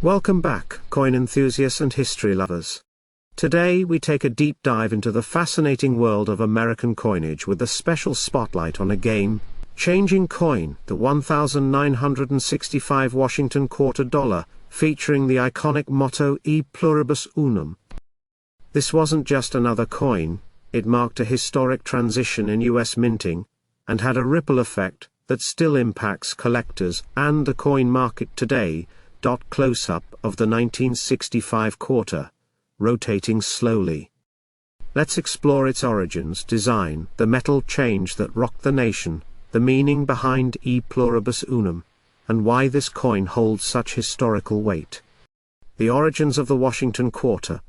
Welcome back, coin enthusiasts and history lovers. Today we take a deep dive into the fascinating world of American coinage with a special spotlight on a game-changing coin, the 1965 Washington quarter dollar, featuring the iconic motto E pluribus unum. This wasn't just another coin, it marked a historic transition in US minting, and had a ripple effect that still impacts collectors and the coin market today. Close-up of the 1965 quarter, rotating slowly. Let's explore its origins, design, the metal change that rocked the nation, the meaning behind E pluribus unum, and why this coin holds such historical weight. The origins of the Washington quarter.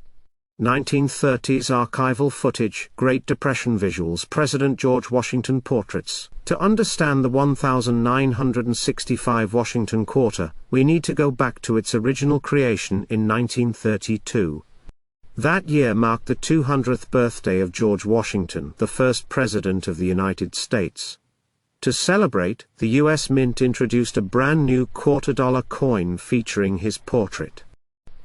1930s archival footage, Great Depression visuals, President George Washington portraits. To understand the 1965 Washington quarter, we need to go back to its original creation in 1932. That year marked the 200th birthday of George Washington, the first President of the United States. To celebrate, the U.S. Mint introduced a brand new quarter-dollar coin featuring his portrait.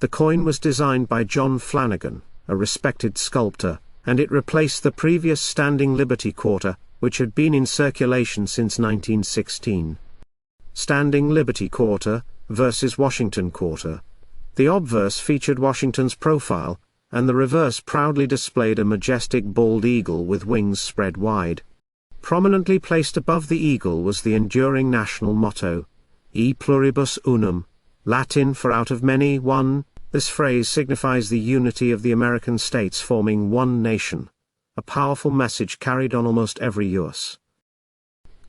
The coin was designed by John Flanagan, a respected sculptor, and it replaced the previous standing Liberty quarter, which had been in circulation since 1916. Standing Liberty quarter versus Washington quarter. The obverse featured Washington's profile, and the reverse proudly displayed a majestic bald eagle with wings spread wide. Prominently placed above the eagle was the enduring national motto, E pluribus unum, Latin for out of many, one. This phrase signifies the unity of the American states forming one nation, a powerful message carried on almost every US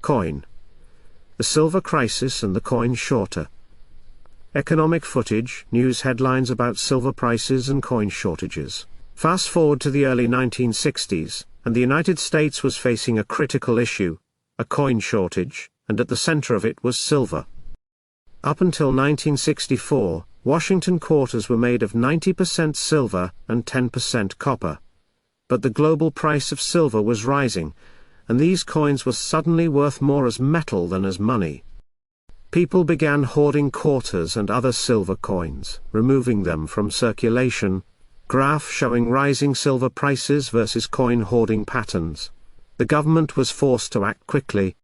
coin. The silver crisis and the coin shorter. Economic footage, news headlines about silver prices and coin shortages. Fast forward to the early 1960s, and the United States was facing a critical issue, a coin shortage, and at the center of it was silver. Up until 1964, Washington quarters were made of 90% silver and 10% copper. But the global price of silver was rising, and these coins were suddenly worth more as metal than as money. People began hoarding quarters and other silver coins, removing them from circulation. Graph showing rising silver prices versus coin hoarding patterns. The government was forced to act quickly.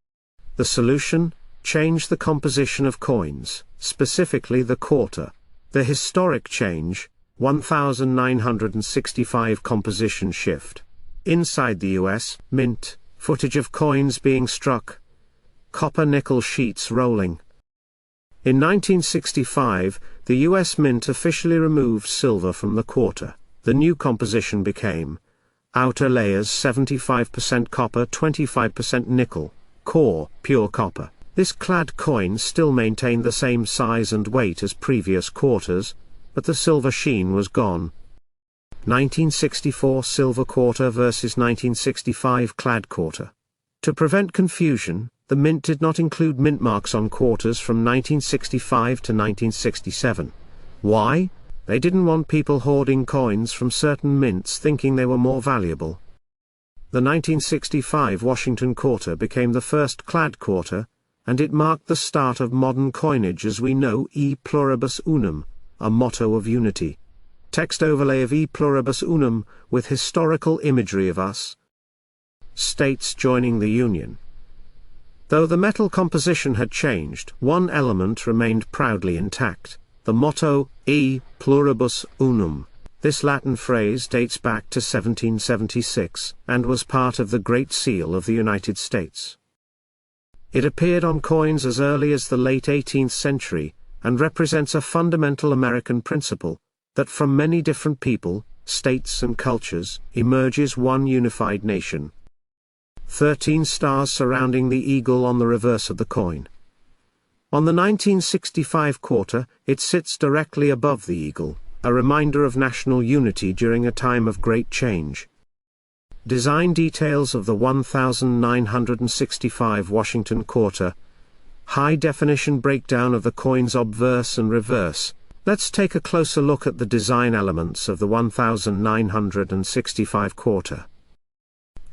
The solution? Change the composition of coins, specifically the quarter. The historic change, 1965 composition shift. Inside the US Mint, footage of coins being struck. Copper nickel sheets rolling. In 1965, the US Mint officially removed silver from the quarter. The new composition became outer layers 75% copper, 25% nickel, core, pure copper. This clad coin still maintained the same size and weight as previous quarters, but the silver sheen was gone. 1964 silver quarter versus 1965 clad quarter. To prevent confusion, the Mint did not include mint marks on quarters from 1965 to 1967. Why? They didn't want people hoarding coins from certain mints thinking they were more valuable. The 1965 Washington quarter became the first clad quarter, and it marked the start of modern coinage as we know E pluribus unum, a motto of unity. Text overlay of E pluribus unum, with historical imagery of us states joining the Union. Though the metal composition had changed, one element remained proudly intact, the motto, E pluribus unum. This Latin phrase dates back to 1776, and was part of the Great Seal of the United States. It appeared on coins as early as the late 18th century, and represents a fundamental American principle, that from many different people, states and cultures, emerges one unified nation. 13 stars surrounding the eagle on the reverse of the coin. On the 1965 quarter, it sits directly above the eagle, a reminder of national unity during a time of great change. Design details of the 1965 Washington quarter. High-definition breakdown of the coin's obverse and reverse. Let's take a closer look at the design elements of the 1965 quarter.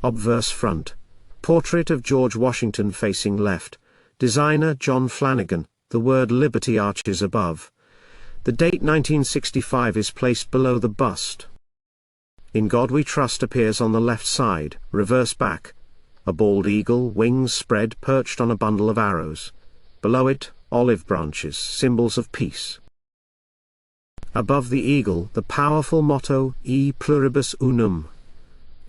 Obverse front. Portrait of George Washington facing left. Designer John Flanagan. The word Liberty arches above. The date 1965 is placed below the bust. In God We Trust appears on the left side, reverse back. A bald eagle, wings spread, perched on a bundle of arrows. Below it, olive branches, symbols of peace. Above the eagle, the powerful motto, E pluribus unum.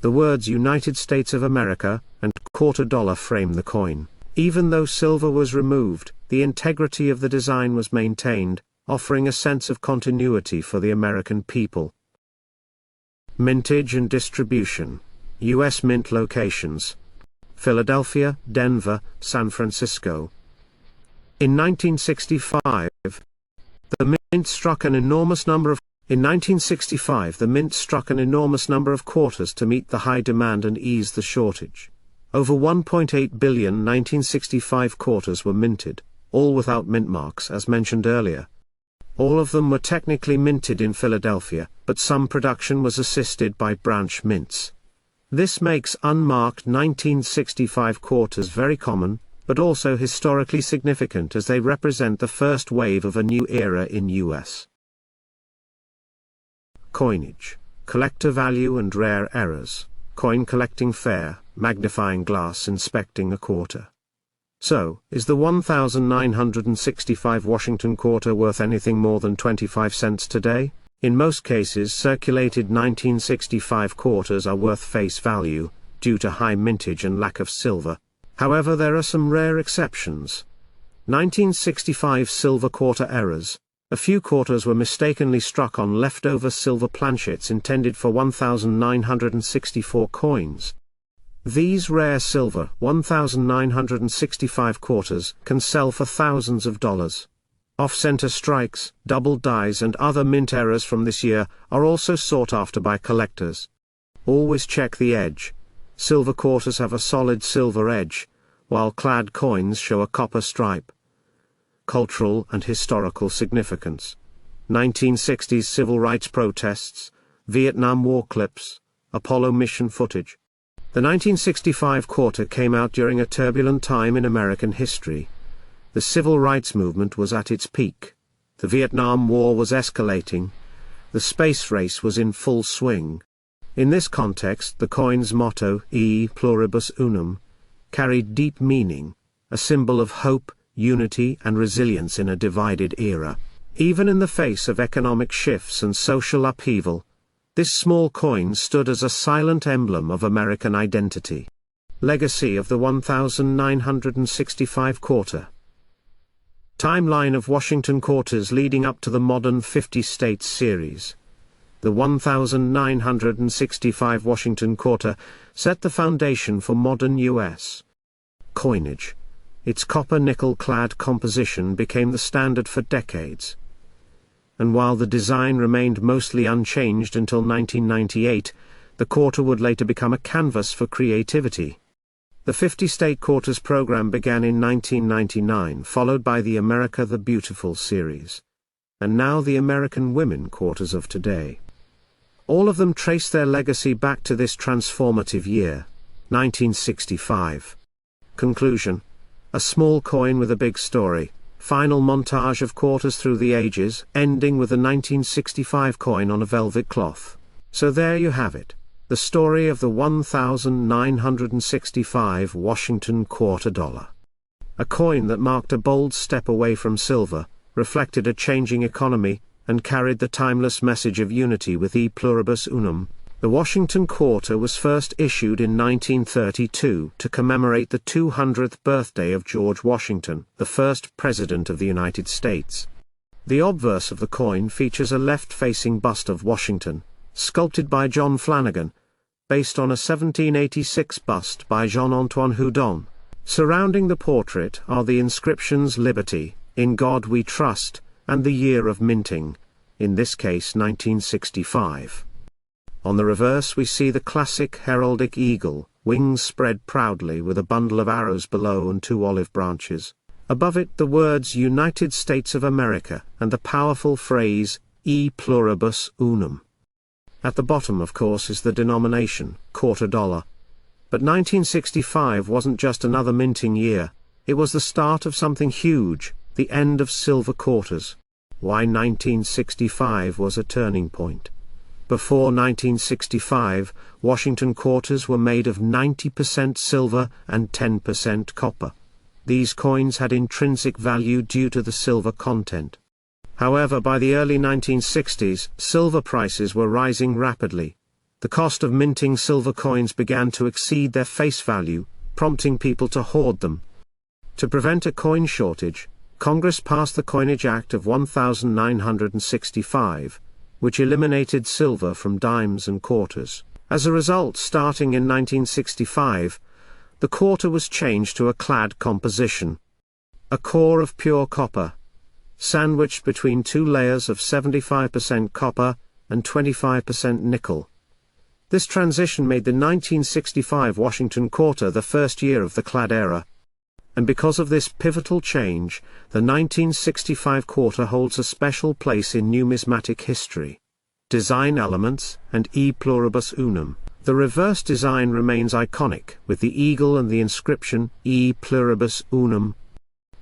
The words United States of America and quarter dollar frame the coin. Even though silver was removed, the integrity of the design was maintained, offering a sense of continuity for the American people. Mintage and distribution. U.S. mint locations: Philadelphia, Denver, San Francisco. In 1965, the mint struck an enormous number of quarters to meet the high demand and ease the shortage. Over 1.8 billion 1965 quarters were minted, all without mint marks as mentioned earlier. All of them were technically minted in Philadelphia, but some production was assisted by branch mints. This makes unmarked 1965 quarters very common, but also historically significant as they represent the first wave of a new era in U.S. Coinage, collector value and rare errors, coin collecting fair, magnifying glass inspecting a quarter. So, is the 1965 Washington quarter worth anything more than 25 cents today? In most cases, circulated 1965 quarters are worth face value, due to high mintage and lack of silver. However, there are some rare exceptions. 1965 silver quarter errors. A few quarters were mistakenly struck on leftover silver planchets intended for 1964 coins. These rare silver 1965 quarters can sell for thousands of dollars. Off-center strikes, double dies and other mint errors from this year are also sought after by collectors. Always check the edge. Silver quarters have a solid silver edge, while clad coins show a copper stripe. Cultural and historical significance. 1960s civil rights protests, Vietnam War clips, Apollo mission footage. The 1965 quarter came out during a turbulent time in American history. The civil rights movement was at its peak. The Vietnam War was escalating. The space race was in full swing. In this context, the coin's motto, E pluribus unum, carried deep meaning, a symbol of hope, unity and resilience in a divided era. Even in the face of economic shifts and social upheaval, this small coin stood as a silent emblem of American identity. Legacy of the 1965 quarter. Timeline of Washington quarters leading up to the modern 50 states series. The 1965 Washington quarter set the foundation for modern U.S. coinage. Its copper-nickel-clad composition became the standard for decades. And while the design remained mostly unchanged until 1998, the quarter would later become a canvas for creativity. The 50-state quarters program began in 1999, followed by the America the Beautiful series. And now the American women quarters of today. All of them trace their legacy back to this transformative year, 1965. Conclusion. A small coin with a big story. Final montage of quarters through the ages, ending with a 1965 coin on a velvet cloth. So there you have it. The story of the 1965 Washington quarter dollar. A coin that marked a bold step away from silver, reflected a changing economy, and carried the timeless message of unity with E pluribus unum. The Washington quarter was first issued in 1932 to commemorate the 200th birthday of George Washington, the first President of the United States. The obverse of the coin features a left-facing bust of Washington, sculpted by John Flanagan, based on a 1786 bust by Jean-Antoine Houdon. Surrounding the portrait are the inscriptions Liberty, In God We Trust, and the year of minting, in this case 1965. On the reverse we see the classic heraldic eagle, wings spread proudly with a bundle of arrows below and 2 olive branches. Above it the words United States of America and the powerful phrase, E pluribus unum. At the bottom of course is the denomination, quarter dollar. But 1965 wasn't just another minting year, it was the start of something huge, the end of silver quarters. Why 1965 was a turning point. Before 1965, Washington quarters were made of 90% silver and 10% copper. These coins had intrinsic value due to the silver content. However, by the early 1960s, silver prices were rising rapidly. The cost of minting silver coins began to exceed their face value, prompting people to hoard them. To prevent a coin shortage, Congress passed the Coinage Act of 1965, which eliminated silver from dimes and quarters. As a result, starting in 1965, the quarter was changed to a clad composition. A core of pure copper, sandwiched between two layers of 75% copper and 25% nickel. This transition made the 1965 Washington quarter the first year of the clad era. And because of this pivotal change, the 1965 quarter holds a special place in numismatic history. Design elements, and e pluribus unum. The reverse design remains iconic, with the eagle and the inscription, e pluribus unum.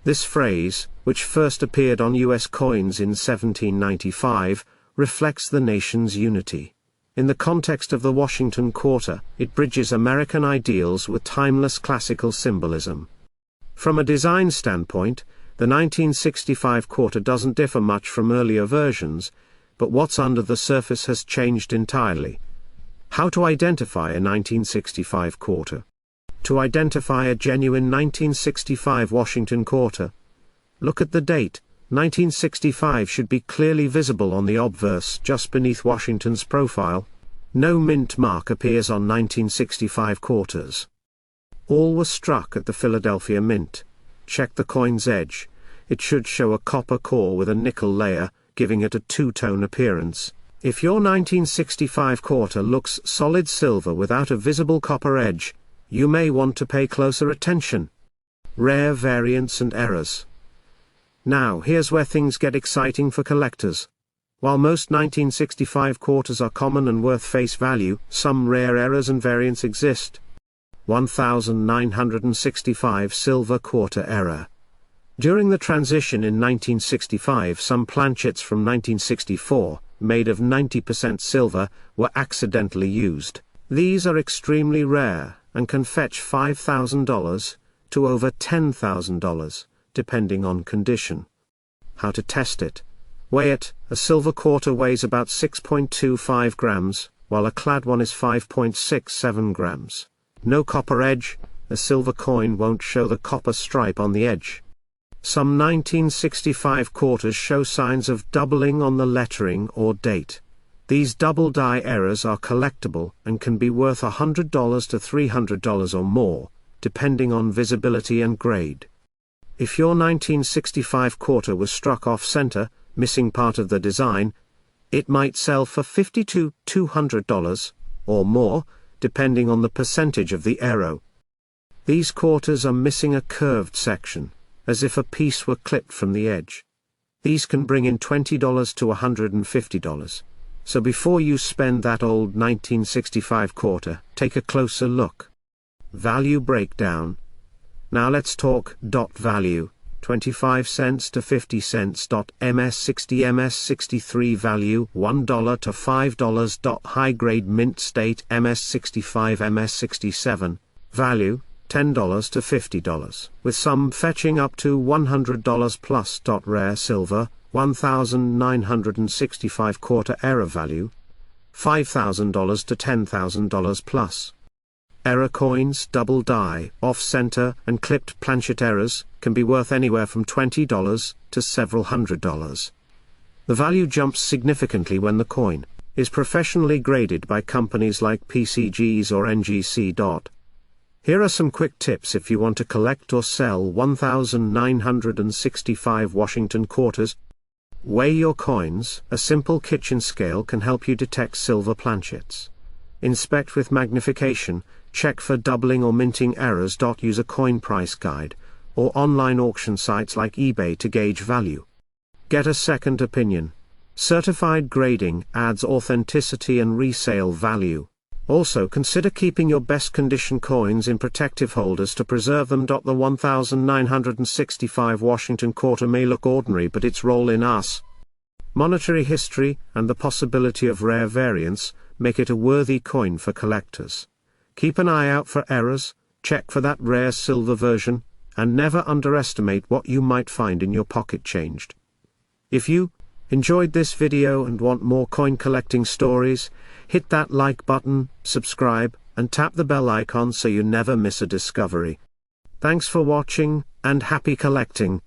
This phrase, which first appeared on U.S. coins in 1795, reflects the nation's unity. In the context of the Washington quarter, it bridges American ideals with timeless classical symbolism. From a design standpoint, the 1965 quarter doesn't differ much from earlier versions, but what's under the surface has changed entirely. How to identify a 1965 quarter? To identify a genuine 1965 Washington quarter, look at the date. 1965 should be clearly visible on the obverse just beneath Washington's profile. No mint mark appears on 1965 quarters. All were struck at the Philadelphia Mint. Check the coin's edge. It should show a copper core with a nickel layer, giving it a two-tone appearance. If your 1965 quarter looks solid silver without a visible copper edge, you may want to pay closer attention. Rare variants and errors. Now here's where things get exciting for collectors. While most 1965 quarters are common and worth face value, some rare errors and variants exist. 1965 silver quarter error. During the transition in 1965, some planchets from 1964, made of 90% silver, were accidentally used. These are extremely rare, and can fetch $5,000 to over $10,000, depending on condition. How to test it? Weigh it. A silver quarter weighs about 6.25 grams, while a clad one is 5.67 grams. No copper edge. A silver coin won't show the copper stripe on the edge. Some 1965 quarters show signs of doubling on the lettering or date. These double die errors are collectible and can be worth $100 to $300 or more, depending on visibility and grade. If your 1965 quarter was struck off-center, missing part of the design, it might sell for $50 to $200 or more, depending on the percentage of the arrow. These quarters are missing a curved section, as if a piece were clipped from the edge. These can bring in $20 to $150. So before you spend that old 1965 quarter, take a closer look. Value breakdown. Now let's talk dot value. 25 cents to 50 cents. MS60 MS63 value $1 to $5. High grade mint state MS65 MS67 value $10 to $50, with some fetching up to $100 plus. Rare silver 1965 quarter error value $5,000 to $10,000 plus. Error coins, double die, off-center, and clipped planchet errors, can be worth anywhere from $20 to several $100s. The value jumps significantly when the coin is professionally graded by companies like PCGs or NGC. Here are some quick tips if you want to collect or sell 1965 Washington quarters. Weigh your coins. A simple kitchen scale can help you detect silver planchets. Inspect with magnification. Check for doubling or minting errors. Use a coin price guide, or online auction sites like eBay to gauge value. Get a second opinion. Certified grading adds authenticity and resale value. Also consider keeping your best condition coins in protective holders to preserve them. The 1965 Washington quarter may look ordinary, but its role in us Monetary history, and the possibility of rare variants, make it a worthy coin for collectors. Keep an eye out for errors, check for that rare silver version, and never underestimate what you might find in your pocket changed. If you enjoyed this video and want more coin collecting stories, hit that like button, subscribe, and tap the bell icon so you never miss a discovery. Thanks for watching, and happy collecting!